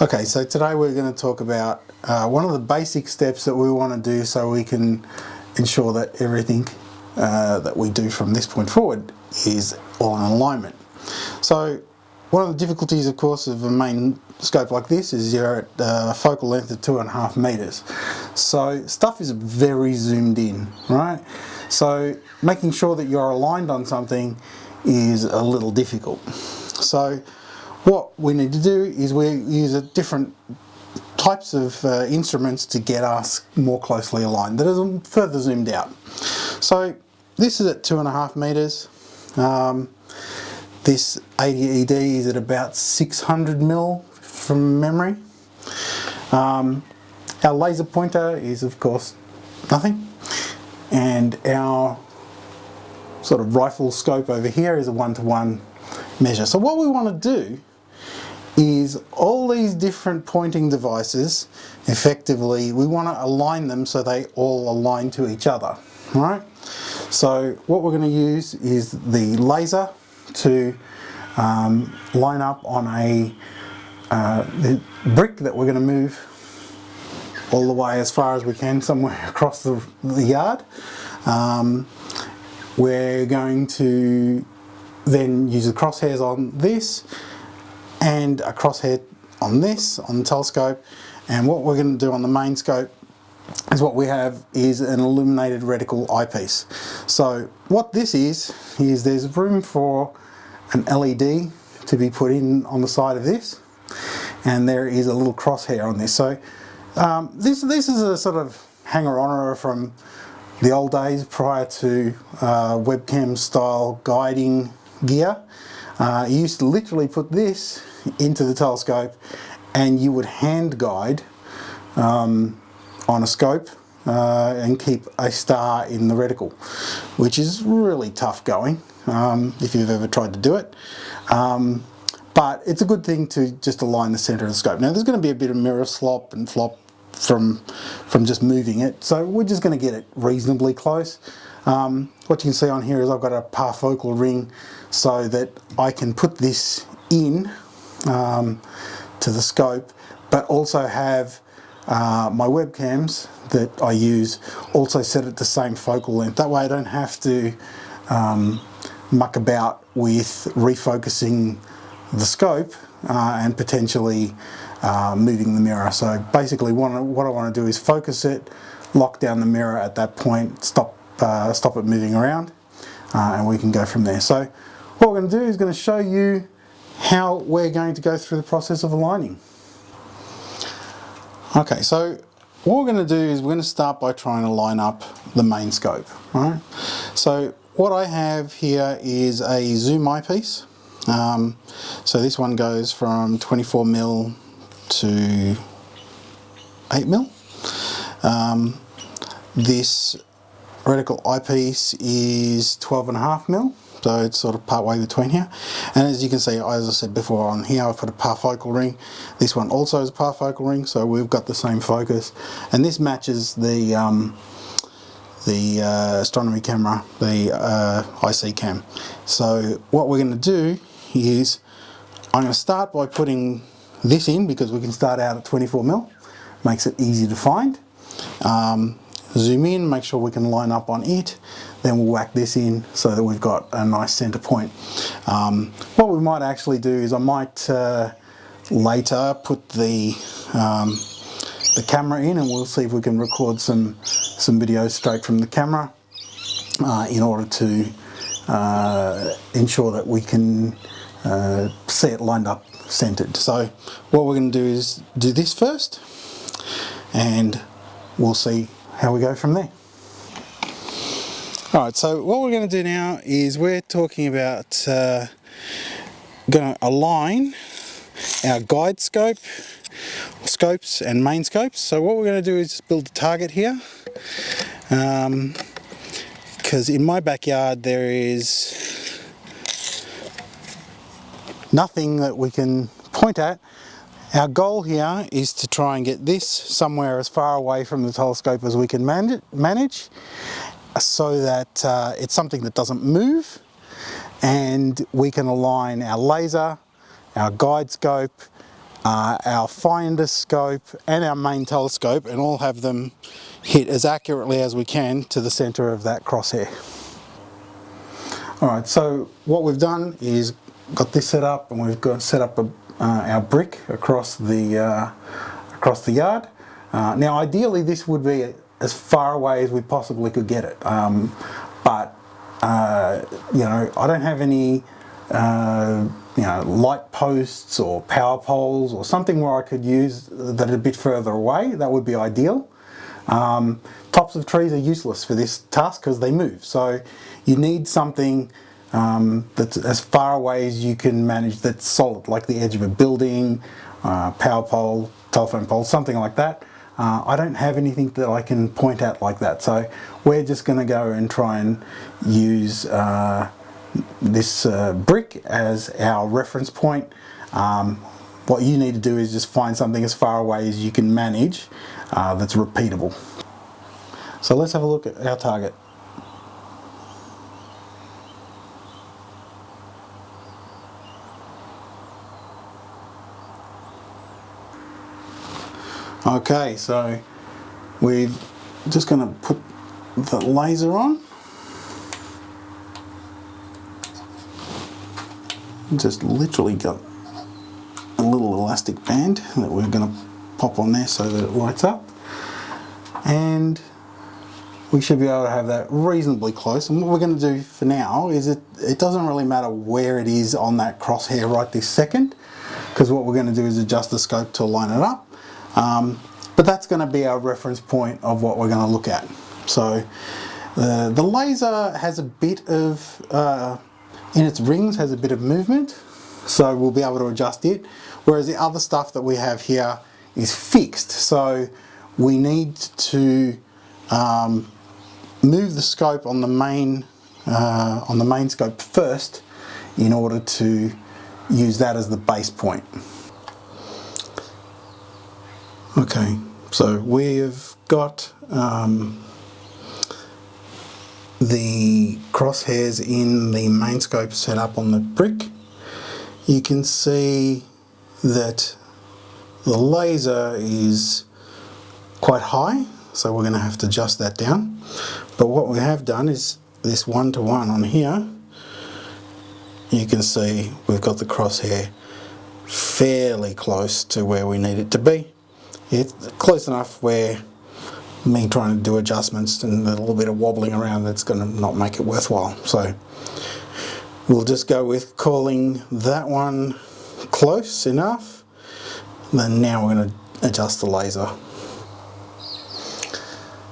Okay, so today we're going to talk about one of the basic steps that we want to do so we can ensure that everything that we do from this point forward is all in alignment. So one of the difficulties, of course, of a main scope like this is you're at a focal length of 2.5 meters. So stuff is very zoomed in, right? So making sure that you're aligned on something is a little difficult. So what we need to do is we use different types of instruments to get us more closely aligned, that is further zoomed out. So this is at 2.5 meters. This 80 ED is at about 600 mil from memory. Our laser pointer is, of course, nothing. And our sort of rifle scope over here is a 1-to-1 measure. So what we want to do is all these different pointing devices, effectively, we want to align them so they all align to each other, right? So what we're going to use is the laser to line up on the brick that we're going to move all the way as far as we can somewhere across the yard. We're going to then use the crosshairs on this and a crosshair on this, on the telescope, and what we're going to do on the main scope is what we have is an illuminated reticle eyepiece. So what this is there's room for an LED to be put in on the side of this, and there is a little crosshair on this. So this is a sort of hanger-oner from the old days prior to webcam style guiding gear. You used to literally put this into the telescope and you would hand guide on a scope and keep a star in the reticle, which is really tough going if you've ever tried to do it. But it's a good thing to just align the center of the scope. Now there's going to be a bit of mirror slop and flop from just moving it, so we're just going to get it reasonably close. What you can see on here is I've got a parfocal ring so that I can put this in to the scope, but also have my webcams that I use also set at the same focal length. That way I don't have to muck about with refocusing the scope and potentially moving the mirror. So basically what I want to do is focus it, lock down the mirror at that point, stop it moving around, and we can go from there. So what we're going to do is going to show you how we're going to go through the process of aligning. Okay, so what we're going to do is we're going to start by trying to line up the main scope. Right? So what I have here is a zoom eyepiece. So this one goes from 24mm to 8mm. This reticle eyepiece is 12.5mm, so it's sort of part way between here. And as you can see, as I said before, on here I've put a parfocal ring. This one also is a parfocal ring, so we've got the same focus. And this matches the astronomy camera, the IC cam. So what we're going to do is I'm going to start by putting this in, because we can start out at 24mm, makes it easy to find. Zoom in, make sure we can line up on it, then we'll whack this in so that we've got a nice center point. What we might actually do is I might later put the camera in, and we'll see if we can record some videos straight from the camera in order to ensure that we can see it lined up centered. So what we're going to do is do this first, and we'll see how we go from there. Alright, so what we're going to do now is we're talking about going to align our guide scopes and main scopes. So what we're going to do is build a target here, because in my backyard there is nothing that we can point at. Our goal here is to try and get this somewhere as far away from the telescope as we can manage, so that it's something that doesn't move, and we can align our laser, our guide scope, our finder scope and our main telescope, and all have them hit as accurately as we can to the center of that crosshair. Alright, so what we've done is got this set up, and we've got set up our brick across the yard. Now ideally this would be as far away as we possibly could get it, but you know, I don't have any you know, light posts or power poles or something where I could use that are a bit further away. That would be ideal. Tops of trees are useless for this task because they move, so you need something that's as far away as you can manage, that's solid, like the edge of a building, power pole, telephone pole, something like that. I don't have anything that I can point at like that, so we're just going to go and try and use this brick as our reference point. What you need to do is just find something as far away as you can manage that's repeatable. So let's have a look at our target. Okay, so we're just going to put the laser on. Just literally got a little elastic band that we're going to pop on there so that it lights up, and we should be able to have that reasonably close. And what we're going to do for now is it doesn't really matter where it is on that crosshair right this second, because what we're going to do is adjust the scope to line it up, but that's going to be our reference point of what we're going to look at. So the laser has a bit of in its rings has a bit of movement, so we'll be able to adjust it, whereas the other stuff that we have here is fixed, so we need to move the scope on the main scope first in order to use that as the base point. Okay, so we've got the crosshairs in the main scope set up on the brick. You can see that the laser is quite high, so we're going to have to adjust that down. But what we have done is this 1-to-1 on here. You can see we've got the crosshair fairly close to where we need it to be. It's close enough where me trying to do adjustments and a little bit of wobbling around, that's going to not make it worthwhile. So we'll just go with calling that one close enough. Then now we're going to adjust the laser.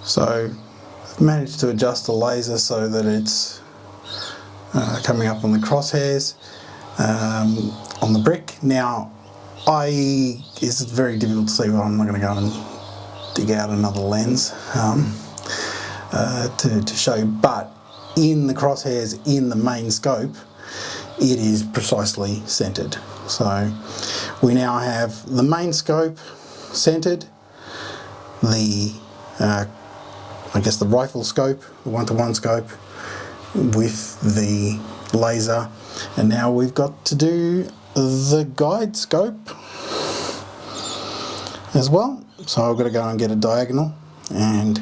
So I've managed to adjust the laser so that it's coming up on the crosshairs on the brick. Now it's very difficult to see, but I'm not going to go and dig out another lens to show you, but in the crosshairs in the main scope it is precisely centered. So we now have the main scope centered, the I guess the rifle scope, the 1-to-1 scope with the laser, and now we've got to do the guide scope as well. So I've got to go and get a diagonal and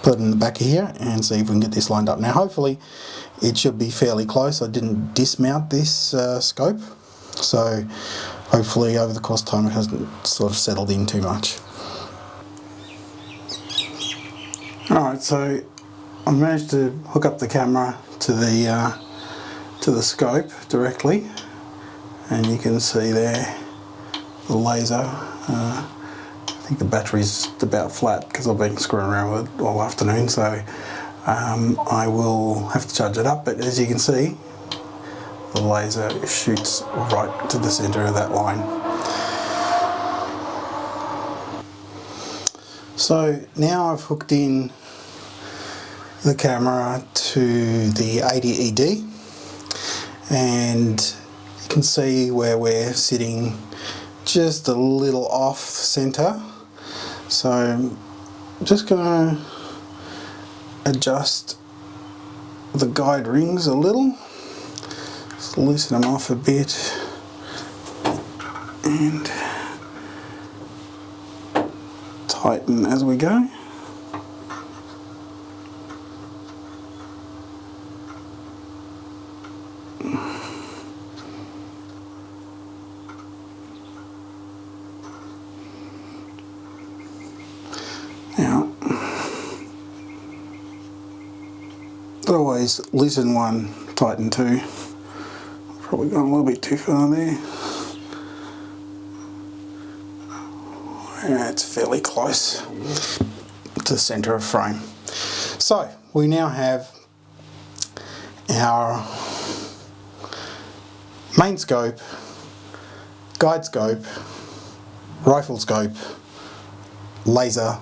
put it in the back of here and see if we can get this lined up. Now hopefully it should be fairly close. I didn't dismount this scope, so hopefully over the course of time it hasn't sort of settled in too much. Alright, so I managed to hook up the camera to the scope directly, and you can see there the laser. I think the battery's about flat because I've been screwing around with it all afternoon, so I will have to charge it up, but as you can see the laser shoots right to the centre of that line. So now I've hooked in the camera to the 80ED, and you can see where we're sitting just a little off centre. So I'm just going to adjust the guide rings a little, just loosen them off a bit, and tighten as we go. Now, always loosen one, tighten two. Probably gone a little bit too far there. Yeah, it's fairly close to the centre of frame. So we now have our main scope, guide scope, rifle scope, laser,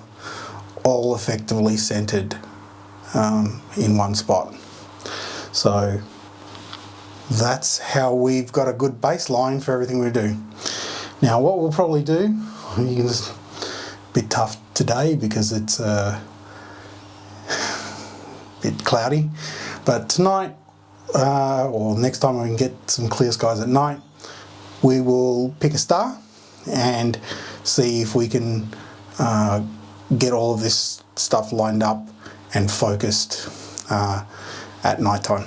all effectively centered in one spot. So that's how we've got a good baseline for everything we do. Now what we'll probably do, it's a bit tough today because it's a bit cloudy, but tonight or next time we can get some clear skies at night, we will pick a star and see if we can get all of this stuff lined up and focused at night time.